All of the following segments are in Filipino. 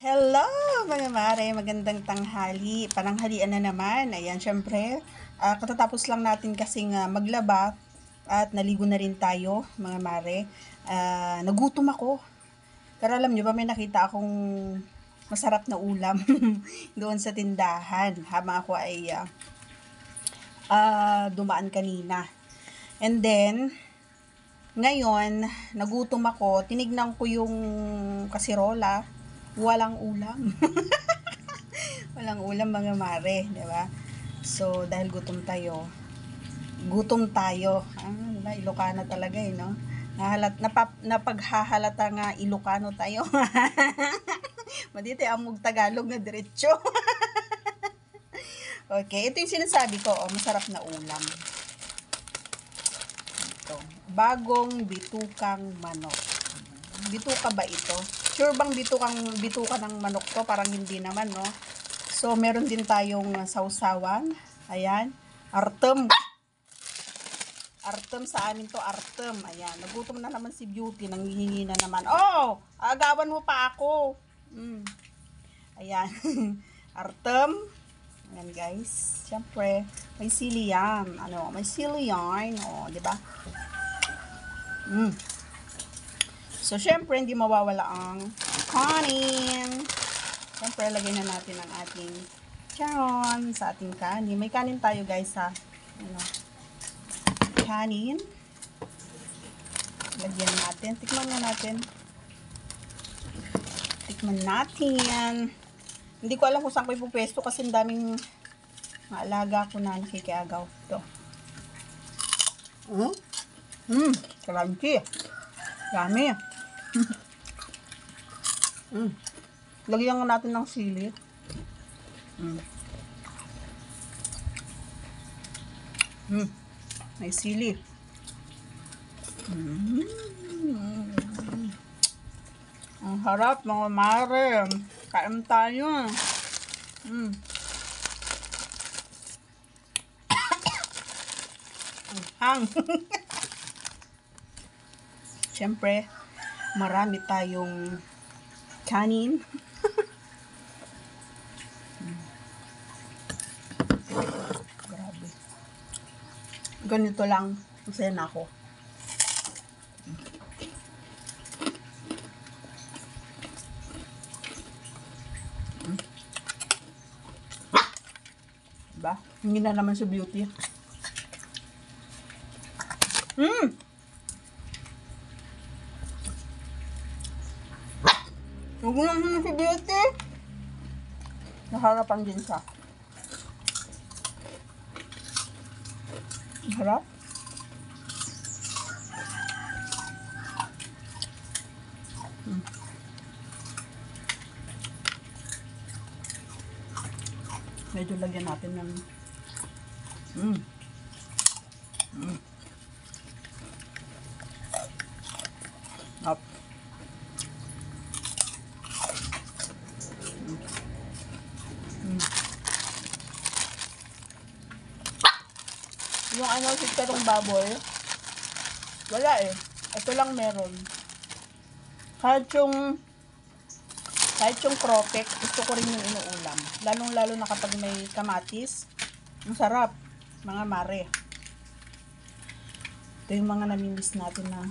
Hello mga mare, magandang tanghali. Pananghalian na naman. Ayan, syempre, katatapos lang natin kasing maglaba at naligo na rin tayo mga mare. Nagutom ako. Pero alam nyo ba, may nakita akong masarap na ulam doon sa tindahan habang ako ay dumaan kanina. And then, ngayon, nagutom ako, tinignan ko yung kasirola, walang ulam. Walang ulam mga mare, di ba? So, dahil gutom tayo. Diba? Ilocano talaga eh, no? Napaghahalata nga Ilocano tayo. Madito amog Tagalog na diretso. Okay, ito yung sinasabi ko, masarap na ulam. Ito, bagong bitukang manok. Bituka ba ito? Sure bang bituka ng manok to? Parang hindi naman, no? So, meron din tayong sausawan. Ayan. Artem. Artem sa amin to, artem. Ayan. Nagutom na naman si Beauty. Nanghihingi na naman. Oh! Agawan mo pa ako. Ayan. Artem. Ayan, guys. Siyempre, may sili yan. May sili yan. Oh, di ba? So, syempre, hindi mawawala ang kanin. Syempre, lagay na natin ang ating charon sa ating kanin. May kanin tayo, guys, ha. Kanin. Lagyan natin. Tikman na natin. Tikman natin. Hindi ko alam kung saan ko ipupwesto kasi ang daming maalaga ko na nakikiagaw. Ito. Crunchy. Yummy. Lagyan natin ng sili. May sili. Ang harap mga mare. Kain tayo. Ang hang. Siyempre, marami tayong kanin. Grabe. Ganito lang. Masaya na ako. Diba? Hindi na naman si Beauty. Huwag naman si Beauty. Naharapan din siya. Harap. Medyo lagyan natin ng up. Yung chicharong baboy, wala eh. Ito lang meron. Kahit yung cropek, gusto ko rin yung inuulam. Lalong-lalo na kapag may kamatis. Ang sarap, mga mare. Ito yung mga namimiss natin na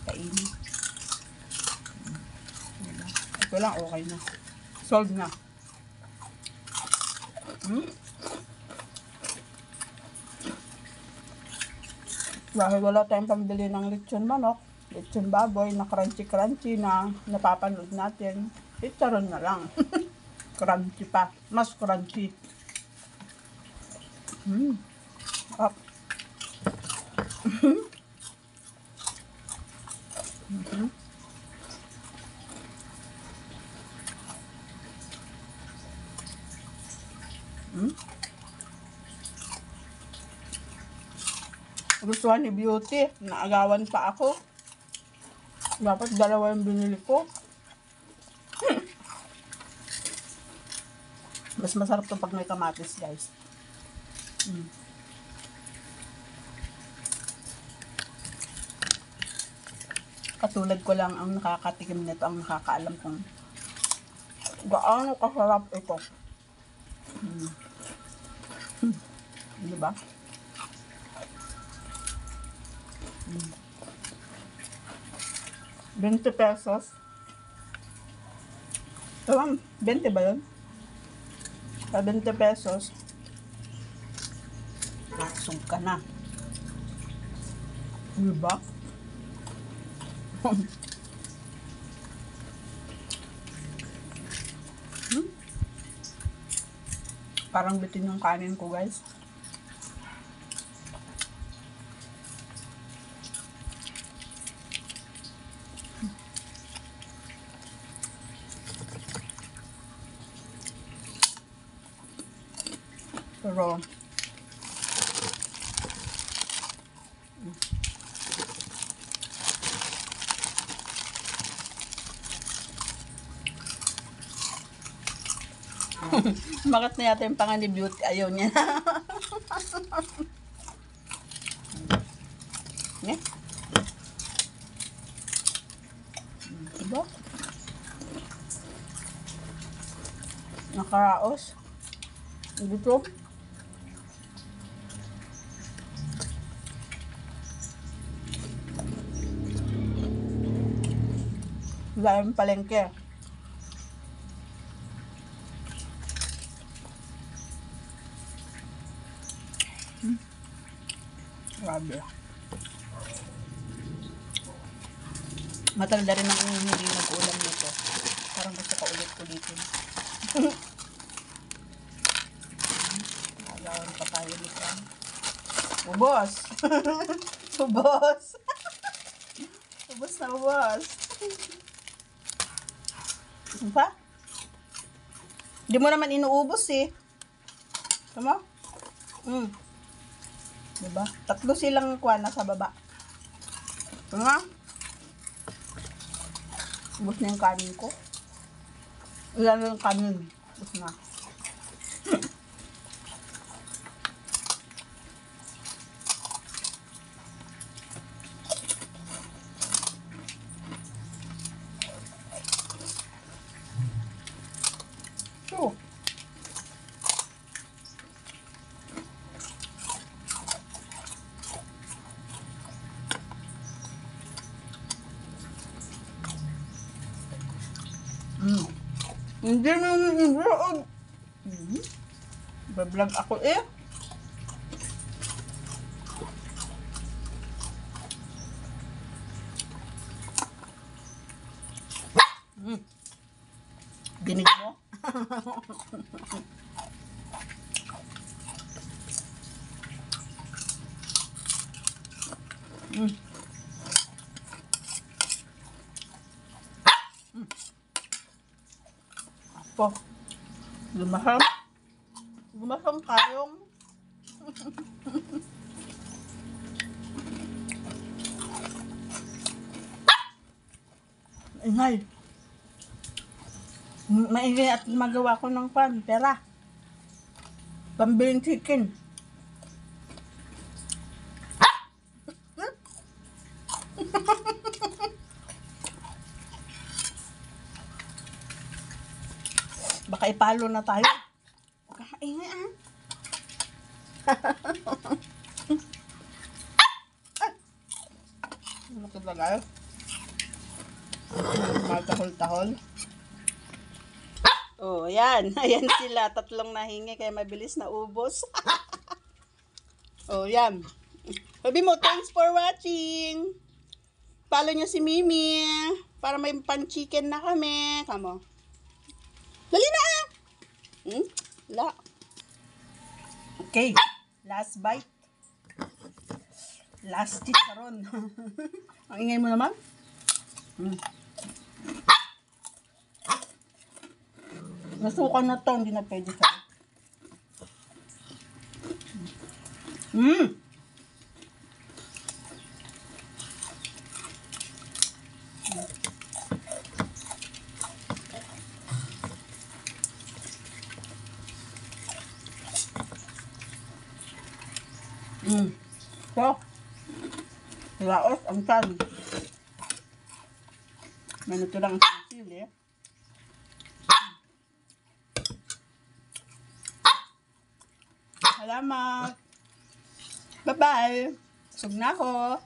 kainin. Ito lang, okay na. Solved na. Dahil wala tayong pambili ng lechon manok, lechon baboy na crunchy-crunchy na napapanood natin, chicharon na lang. Crunchy pa. Mas crunchy. Up. Gustuhan ni Beauty, naagawan pa ako. Dapat dalawa yung binili ko. Mas masarap to pag may kamatis, guys. Katulad ko lang ang nakakatikim nito, ang nakakaalam kung Gaano kasarap ito. Diba? 20 pesos. Tama, 20 ba yun? Sa 20 pesos, nakasog ka na. Diba? Parang bitin yung kanin ko, guys. Pero bakit na yata yung panga ni Beauty? Ayaw niya. Ne? Diba? Nakaraos. Gutom. Wala yung palengke. Grabe. Matanda rin ako hindi nag-ulam nito. Parang gusto ko ulit-ulitin. Nagawan pa tayo dito. Ubos! Ubos! Ubos na ubos! Ano pa? Hindi mo naman inuubos eh. Tama? Diba? 3 silang kuha na sa baba. Tama? Ubos na yung kanin ko. Ilan na yung kanin. Ubos na. So, hindi naman i-vlog. Bablog ako eh. Dinig mo? Po. Lumahang. Lumahang kayong. Ingay. Maingay at magawa ko ng pera. Pambiling chicken. Baka ipalo na tayo. Ingay ah. Ano ka talaga? Matahol-tahol. Oh, ayan. Ayan sila. 3 nahingi kaya mabilis na ubos. Oh, yan. Sabi mo, thanks for watching. Follow nyo si Mimi. Para may pan-chicken na kami. Kamo. Dali na ah! La. Okay. Last bite. Last chicharon. Ang ingay mo naman. Nasukan na to. Hindi na pwede sa. So, laos ang tan. May natulang sili. Salamat. Bye-bye. Sug na ako.